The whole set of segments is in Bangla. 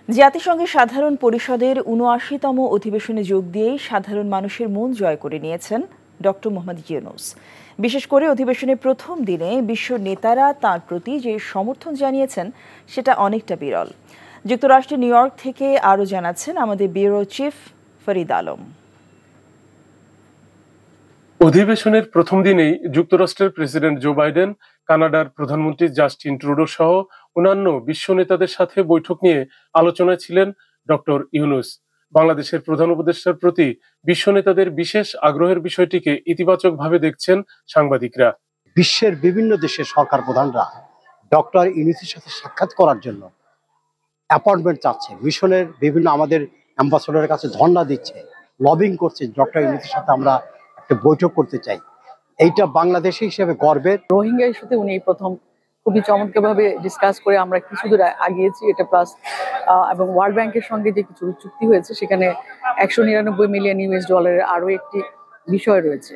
জাতিসংঘের সাধারণ পরিষদের ৭৯তম অধিবেশনে যোগ দিয়েই সাধারণ মানুষের মন জয় করে নিয়েছেন ডক্টর মোহাম্মদ ইউনূস। বিশেষ করে অধিবেশনের প্রথম দিনে বিশ্ব নেতারা তাঁর প্রতি যে সমর্থন জানিয়েছেন সেটা অনেকটা বিরল। যুক্তরাষ্ট্রের নিউ ইয়র্ক থেকে আরও জানাচ্ছেন আমাদের ব্যুরো চিফ ফরিদ আলম। অধিবেশনের প্রথম দিনেই যুক্তরাষ্ট্রের প্রেসিডেন্ট জো বাইডেন, কানাডার প্রধানমন্ত্রী জাস্টিন ট্রুডো সহ অন্যান্য বিশ্ব নেতাদের সাথে বৈঠক নিয়ে আলোচনায় ছিলেন ডক্টর ইউনূস। বাংলাদেশের প্রধান উপদেষ্টার প্রতি বিশ্ব নেতাদের বিশেষ আগ্রহের বিষয়টিকে ইতিবাচকভাবে দেখছেন সাংবাদিকরা। বিশ্বের বিভিন্ন দেশের সরকার প্রধানরা ডক্টর ইউনূসের সাথে সাক্ষাৎ করার জন্য অ্যাপয়েন্টমেন্ট চাচ্ছে, মিশনের বিভিন্ন আমাদের অ্যাম্বাসেডরের কাছে ধর্ণা দিচ্ছে, লবিং করছে ডক্টর ইউনূসের সাথে আমরা একটা বৈঠক করতে চাই। এইটা বাংলাদেশি হিসেবে গর্বের। রোহিঙ্গা ইস্যুতে উনি প্রথম খুবই চমৎকারভাবে ডিসকাস করে আমরা কিছু দূর আগিয়েছি এটা প্লাস, এবং ওয়ার্ল্ড ব্যাংকের সঙ্গে যে কিছু চুক্তি হয়েছে সেখানে $199 মিলিয়ন আরো একটি বিষয় রয়েছে।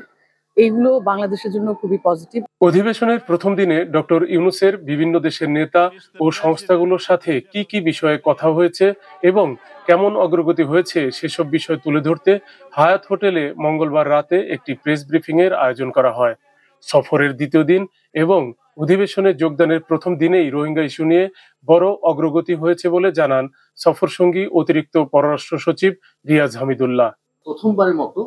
এইগুলো বাংলাদেশের জন্য খুবই পজিটিভ। অধিবেশনের প্রথম দিনে ডক্টর ইউনূসের বিভিন্ন দেশের নেতা ও সংস্থাগুলোর সাথে কি কি বিষয়ে কথা হয়েছে এবং কেমন অগ্রগতি হয়েছে সেসব বিষয় তুলে ধরতে হায়াত হোটেলে মঙ্গলবার রাতে একটি প্রেস ব্রিফিং এর আয়োজন করা হয়। সফরের দ্বিতীয় দিন এবং অধিবেশনে যোগদানের প্রথম দিনেই রোহিঙ্গা ইস্যু নিয়ে বড় অগ্রগতি হয়েছে বলে জানান সফরসঙ্গী অতিরিক্ত পররাষ্ট্র সচিব রিয়াজ হামিদুল্লাহ। প্রথমবারের মতো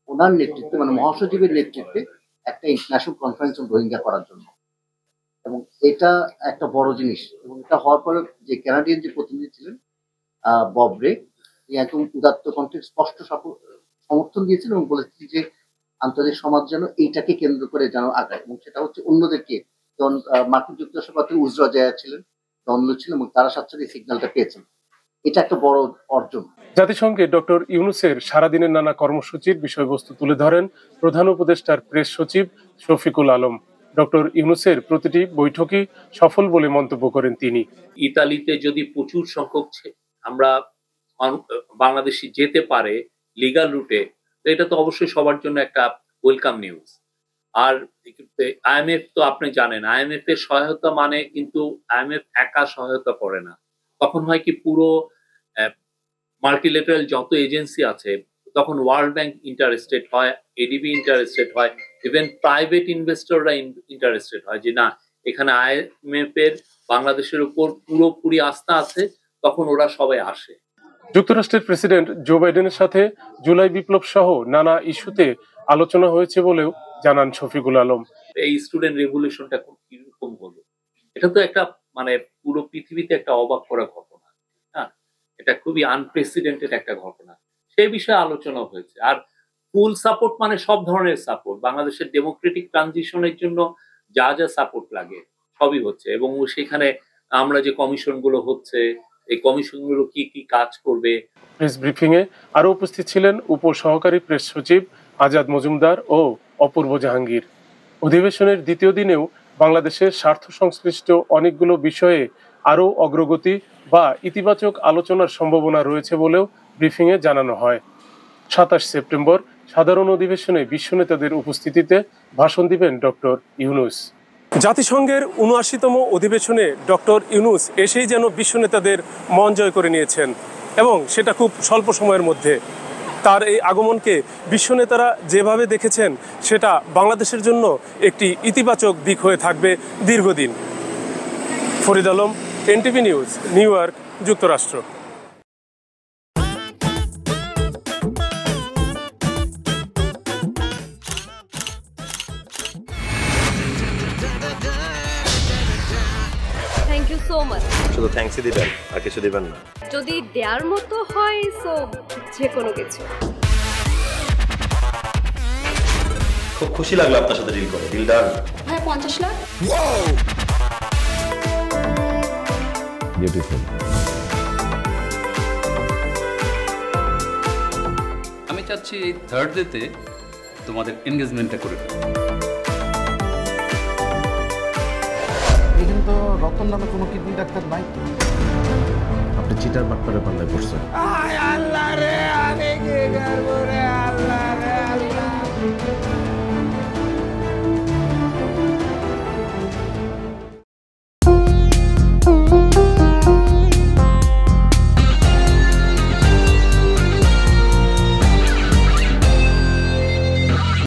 ওনার নেতৃত্বে, মানে মহাসচিবের নেতৃত্বে একটা ইন্টারন্যাশনাল কনফারেন্স অন রোহিঙ্গা করার জন্য, এবং এটা একটা বড় জিনিস। এবং এটা হওয়ার পরে যে কানাডিয়ান যে প্রতিনিধি ছিলেন বব রে, তিনি একদম উদাত্ত কণ্ঠে স্পষ্ট সমর্থন দিয়েছেন এবং বলেছেন যে আন্তর্জাতিক সমাজ যেন এইটাকে কেন্দ্র করে যেন আগায়, এবং সেটা হচ্ছে অন্যদেরকে, যেমন মার্কিন যুক্তরাষ্ট্র পাত্রে উজরা জায়া ছিলেন, দন্ডু ছিলেন, এবং তারা সাথে সিগন্যালটা পেয়েছেন। এটা একটা বড় অর্জন। জাতিসংঘে ডক্টর ইউনূসের সারাদিনের নানা কর্মসূচির বিষয়বস্তু তুলে ধরেন প্রধান উপদেষ্টার প্রেস সচিব শফিকুল আলম। ডক্টর ইউনূসের প্রতিটি বৈঠকই সফল বলে মন্তব্য করেন তিনি। ইতালিতে যদি প্রচুর সংখ্যক আমরা বাংলাদেশি যেতে পারে লিগাল রুটে, তো এটা তো অবশ্যই সবার জন্য একটা ওয়েলকাম নিউজ। আর আইএমএফ তো আপনি জানেন, আইএমএফ এর সহায়তা মানে কিন্তু আইএমএফ একা সহায়তা করে না। তখন হয় কি, পুরো মাল্টিলেটারাল যত এজেন্সি আছে তখন ওয়ার্ল্ড ব্যাংক ইন্টারেস্টেড হয়, এডিবি ইন্টারেস্টেড হয়, ইভেন প্রাইভেট ইনভেস্টররা ইন্টারেস্টেড হয় যে না, এখানে আইএমএফ এর বাংলাদেশের উপর পুরোপুরি আস্থা আছে, তখন ওরা সবাই আসে। যুক্তরাষ্ট্রের প্রেসিডেন্ট জো বাইডেনের সাথে জুলাই বিপ্লব সহ নানা ইস্যুতে আলোচনা হয়েছে বলেও জানান শফিকুল আলম। এই স্টুডেন্ট রেভলিউশনটা কিরকম হলো, এটা তো একটা মানে পুরো পৃথিবীতে একটা অবাক করা ঘটনা। হ্যাঁ, এটা খুবই আনপ্রেসিডেন্টেড একটা ঘটনা, সেই বিষয়ে আলোচনা হয়েছে। আর ফুল সাপোর্ট মানে সব ধরনের সাপোর্ট, বাংলাদেশের ডেমোক্রেটিক ট্রানজিশনের জন্য যা যা সাপোর্ট লাগে সবই হচ্ছে। এবং সেখানে আমরা যে কমিশনগুলো হচ্ছে, এই কমিশনগুলো কি কি কাজ করবে। প্রেস ব্রিফিং এ আরো উপস্থিত ছিলেন উপ সহকারী প্রেস সচিব আজাদ মজুমদার ও অপূর্ব জাহাঙ্গীর। অধিবেশনের দ্বিতীয় দিনেও বাংলাদেশের স্বার্থ সংশ্লিষ্ট অনেকগুলো বিষয়ে আরও অগ্রগতি বা ইতিবাচক আলোচনার সম্ভাবনা রয়েছে বলেও ব্রিফিংয়ে জানানো হয়। ২৭ সেপ্টেম্বর সাধারণ অধিবেশনে বিশ্ব নেতাদের উপস্থিতিতে ভাষণ দিবেন ডক্টর ইউনূস। জাতিসংঘের ৭৯তম অধিবেশনে ডক্টর ইউনূস এসেই যেন বিশ্ব নেতাদের মন জয় করে নিয়েছেন, এবং সেটা খুব স্বল্প সময়ের মধ্যে। তার এই আগমনকে বিশ্ব নেতারা যেভাবে দেখেছেন সেটা বাংলাদেশের জন্য একটি ইতিবাচক দিক হয়ে থাকবে দীর্ঘদিন। Farid Alam, NTV news, New York, যুক্তরাষ্ট্র। Thank you so much. শুধু থ্যাঙ্কসই দিবেন আর কিছু দিবেন না? যদি দেওয়ার মতো হয় সো যে কোনো কিছু। খুব খুশি লাগলো আপনার সাথে ডিল করে। Deal done. হ্যাঁ, 50 লাখ। বিউটিফুল। আমি চাচ্ছি এই থার্ড ডেতে তোমাদের এনগেজমেন্টটা করে ফেলো। এখানে তো রতন নামে কোনো কিডনি ডাক্তার নাই তো। আপনি চিটার বাটপারে পাল্লায় পড়ছেন। আল্লাহ রে, আমি কি করব রে, আল্লাহ রে, আল্লাহ।